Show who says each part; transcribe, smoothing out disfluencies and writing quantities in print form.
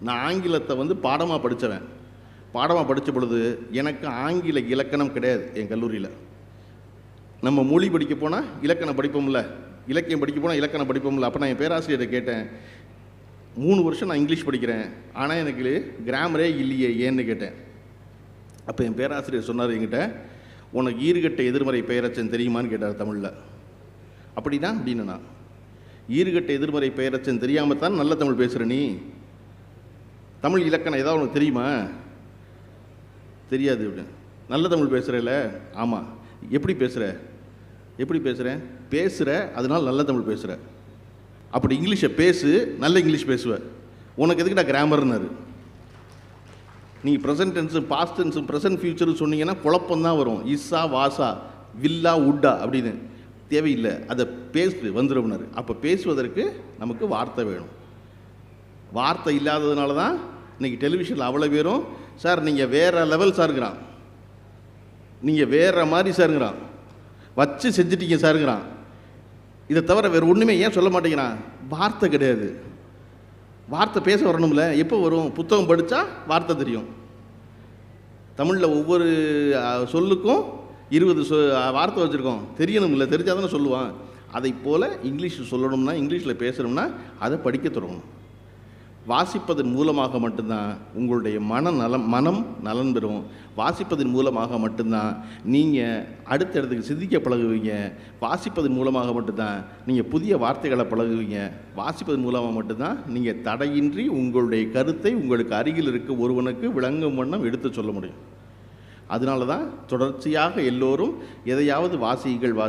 Speaker 1: நான் ஆங்கிலத்தை வந்து பாடமாக படித்தவன். பாடமாக படித்த பொழுது எனக்கு ஆங்கில இலக்கணம் கிடையாது. என் கல்லூரியில் நம்ம மொழி படிக்க போனால் இலக்கணம் படிப்போம்ல, இலக்கியம் படிக்க போனால் இலக்கணம் படிப்போம்ல. அப்போ நான் என் பேராசிரியரை கேட்டேன், 3 வருஷம் நான் இங்கிலீஷ் படிக்கிறேன், ஆனால் எனக்கு கிராமரே இல்லையே ஏன்னு கேட்டேன். அப்போ என் பேராசிரியர் சொன்னார் என்கிட்ட, உனக்கு ஈறுகட்ட எதிர்மறை பெயரச்சம் தெரியுமான்னு கேட்டார் தமிழில். அப்படின்னா அப்படின்னு நான், ஈறுகட்ட எதிர்மறை பெயரச்சம் தெரியாமல் தான் நல்ல தமிழ் பேசுகிற நீ, தமிழ் இலக்கணம் ஏதாவது உனக்கு தெரியுமா? தெரியாது அப்படின்னு. நல்ல தமிழ் பேசுகிறேல்ல? ஆமாம். எப்படி பேசுகிற? எப்படி பேசுகிறேன்? பேசுகிற, அதனால் நல்ல தமிழ் பேசுகிற. அப்படி இங்கிலீஷை பேசு, நல்ல இங்கிலீஷ் பேசுவேன். உனக்கு எதுக்குடா கிராமர்னாரு. நீங்கள் present tense, past tense, present ஃபியூச்சர்னு சொன்னீங்கன்னா குழப்பம்தான் வரும். இஸ்ஸா வாசா வில்லா உட்டா அப்படின்னு தேவையில்லை, அதை பேசு வந்துடும்னாரு. அப்போ பேசுவதற்கு நமக்கு வார்த்தை வேணும். வார்த்தை இல்லாததுனால தான் இன்றைக்கி டெலிவிஷனில் அவ்வளோ பேரும், சார் நீங்கள் வேறு லெவல் சாருங்கிறான், நீங்கள் வேறு மாதிரி சாருங்கிறான், வச்சு செஞ்சிட்டீங்க சாருங்கிறான். இதை தவிர வேறு ஒன்றுமே ஏன் சொல்ல மாட்டேங்கிறான்? வார்த்தை கிடையாது. வார்த்தை பேச வரணும்ல. எப்போ வரும்? புத்தகம் படித்தா வார்த்தை தெரியும். தமிழில் ஒவ்வொரு சொல்லுக்கும் 20 வார்த்தை வச்சுருக்கோம், தெரியணும்ல. தெரிஞ்சால் தானே சொல்லுவான். அதை போல் இங்கிலீஷ் சொல்லணும்னா, இங்கிலீஷில் பேசணும்னா அதை படிக்க தொடங்கணும். வாசிப்பதன் மூலமாக மட்டும்தான் உங்களுடைய மனம் நலன் பெறும். வாசிப்பதன் மூலமாக மட்டும்தான் நீங்கள் அடுத்த இடத்துக்கு சிந்திக்க பழகுவீங்க. வாசிப்பதன் மூலமாக மட்டும்தான் நீங்கள் புதிய வார்த்தைகளை பழகுவீங்க. வாசிப்பதன் மூலமாக மட்டும்தான் நீங்கள் தடையின்றி உங்களுடைய கருத்தை உங்களுக்கு அருகில் இருக்க ஒருவனுக்கு விளங்கும் வண்ணம் எடுத்து சொல்ல முடியும். அதனால தான் தொடர்ச்சியாக எல்லோரும் எதையாவது வாசியுங்கள்.